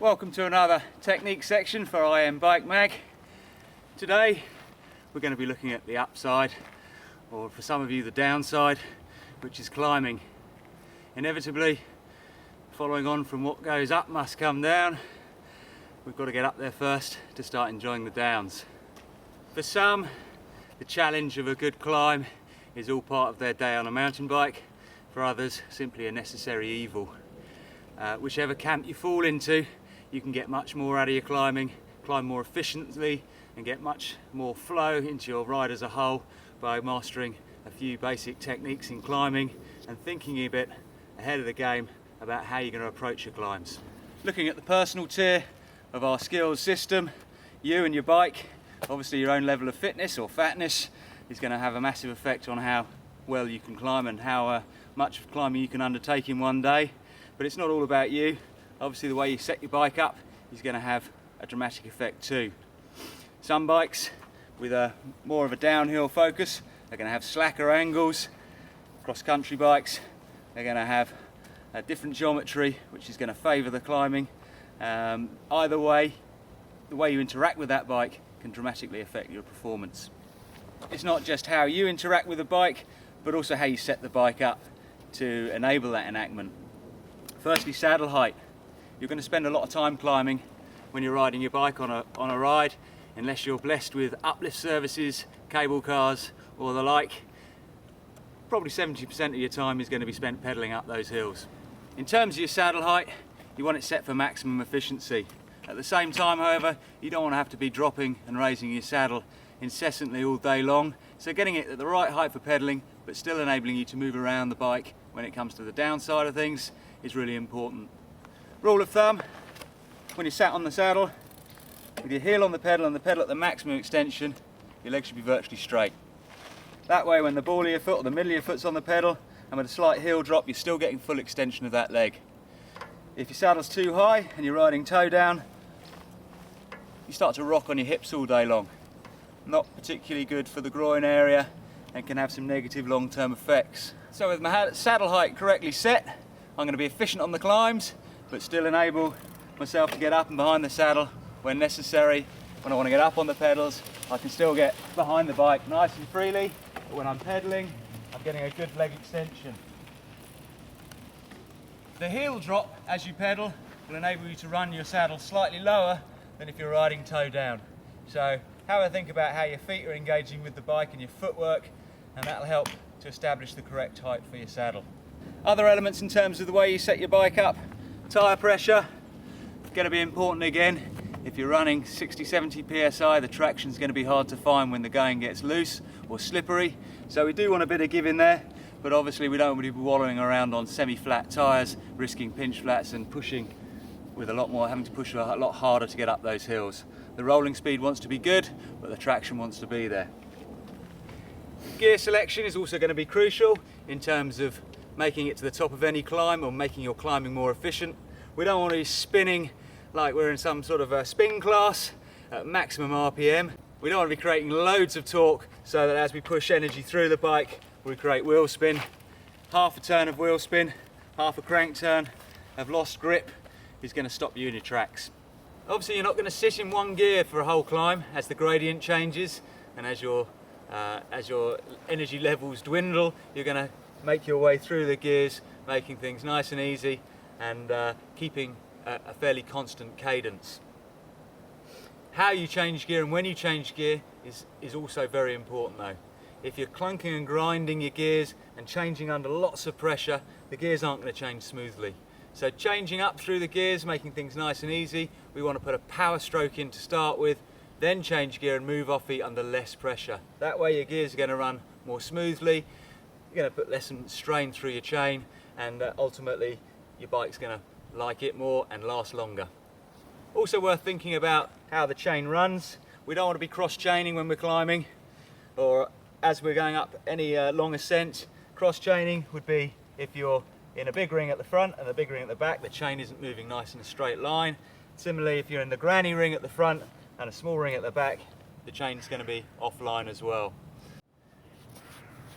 Welcome to another technique section for IM Bike Mag. Today we're going to be looking at the upside, or for some of you the downside, which is climbing. Inevitably, following on from what goes up must come down. We've got to get up there first to start enjoying the downs. For some, the challenge of a good climb is all part of their day on a mountain bike. For others, simply a necessary evil. Whichever camp you fall into, you can get much more out of your climbing, climb more efficiently, and get much more flow into your ride as a whole by mastering a few basic techniques in climbing and thinking a bit ahead of the game about how you're going to approach your climbs. Looking at the personal tier of our skills system, you and your bike, obviously your own level of fitness or fatness is going to have a massive effect on how well you can climb and how much of climbing you can undertake in one day. But it's not all about you. Obviously the way you set your bike up is going to have a dramatic effect too. Some bikes with more of a downhill focus are going to have slacker angles. Cross-country bikes are going to have a different geometry which is going to favour the climbing. Either way, the way you interact with that bike can dramatically affect your performance. It's not just how you interact with the bike, but also how you set the bike up to enable that enactment. Firstly, saddle height. You're going to spend a lot of time climbing when you're riding your bike on a ride, unless you're blessed with uplift services, cable cars or the like. Probably 70% of your time is going to be spent pedaling up those hills. In terms of your saddle height, you want it set for maximum efficiency. At the same time, however, you don't want to have to be dropping and raising your saddle incessantly all day long, so getting it at the right height for pedaling but still enabling you to move around the bike when it comes to the downside of things is really important. Rule of thumb, when you're sat on the saddle with your heel on the pedal and the pedal at the maximum extension, your legs should be virtually straight. That way when the ball of your foot or the middle of your foot's on the pedal and with a slight heel drop, you're still getting full extension of that leg. If your saddle's too high and you're riding toe down, you start to rock on your hips all day long. Not particularly good for the groin area and can have some negative long-term effects. So with my saddle height correctly set, I'm going to be efficient on the climbs, but still enable myself to get up and behind the saddle when necessary. When I want to get up on the pedals, I can still get behind the bike nice and freely, but when I'm pedaling, I'm getting a good leg extension. The heel drop as you pedal will enable you to run your saddle slightly lower than if you're riding toe down. So have a think about how your feet are engaging with the bike and your footwork, and that'll help to establish the correct height for your saddle. Other elements in terms of the way you set your bike up, tyre pressure, going to be important again. If you're running 60-70 psi, the traction's going to be hard to find when the going gets loose or slippery. So we do want a bit of give in there, but obviously we don't want to be wallowing around on semi-flat tyres, risking pinch flats and pushing with a lot more, having to push a lot harder to get up those hills. The rolling speed wants to be good, but the traction wants to be there. Gear selection is also going to be crucial in terms of making it to the top of any climb or making your climbing more efficient. We don't want to be spinning like we're in some sort of a spin class at maximum RPM. We don't want to be creating loads of torque so that as we push energy through the bike, we create wheel spin. Half a turn of wheel spin, half a crank turn of lost grip is going to stop you in your tracks. Obviously you're not going to sit in one gear for a whole climb as the gradient changes and as your energy levels dwindle. You're going to make your way through the gears, making things nice and easy and keeping a fairly constant cadence. How you change gear and when you change gear is also very important though. If you're clunking and grinding your gears and changing under lots of pressure, the gears aren't going to change smoothly. So changing up through the gears, making things nice and easy, we want to put a power stroke in to start with, then change gear and move off feet under less pressure. That way your gears are going to run more smoothly, you're going to put less strain through your chain, and ultimately your bike's going to like it more and last longer. Also worth thinking about how the chain runs. We don't want to be cross-chaining when we're climbing or as we're going up any long ascent. Cross-chaining would be if you're in a big ring at the front and a big ring at the back, the chain isn't moving nice in a straight line. Similarly, if you're in the granny ring at the front and a small ring at the back, the chain's going to be offline as well.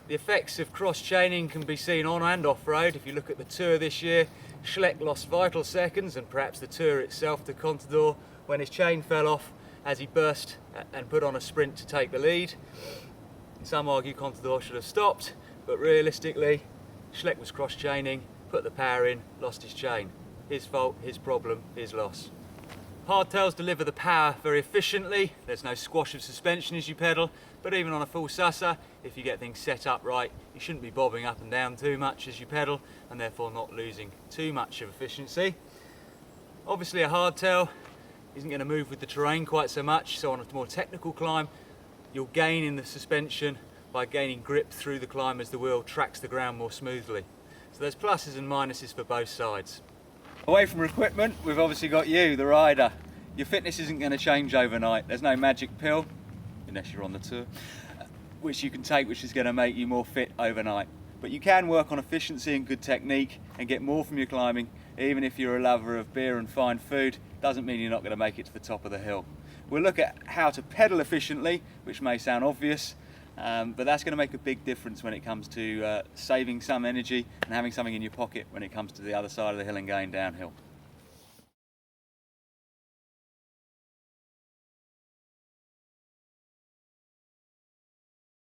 The effects of cross-chaining can be seen on and off-road. If you look at the Tour this year, Schleck lost vital seconds, and perhaps the Tour itself to Contador, when his chain fell off as he burst and put on a sprint to take the lead. Some argue Contador should have stopped, but realistically, Schleck was cross-chaining, put the power in, lost his chain. His fault, his problem, his loss. Hardtails deliver the power very efficiently. There's no squash of suspension as you pedal, but even on a full susser, if you get things set up right, you shouldn't be bobbing up and down too much as you pedal, and therefore not losing too much of efficiency. Obviously a hardtail isn't going to move with the terrain quite so much, so on a more technical climb, you'll gain in the suspension by gaining grip through the climb as the wheel tracks the ground more smoothly. So there's pluses and minuses for both sides. Away from equipment, we've obviously got you, the rider. Your fitness isn't going to change overnight. There's no magic pill, unless you're on the tour, which you can take which is going to make you more fit overnight. But you can work on efficiency and good technique and get more from your climbing. Even if you're a lover of beer and fine food, doesn't mean you're not going to make it to the top of the hill. We'll look at how to pedal efficiently, which may sound obvious, but that's going to make a big difference when it comes to saving some energy and having something in your pocket when it comes to the other side of the hill and going downhill.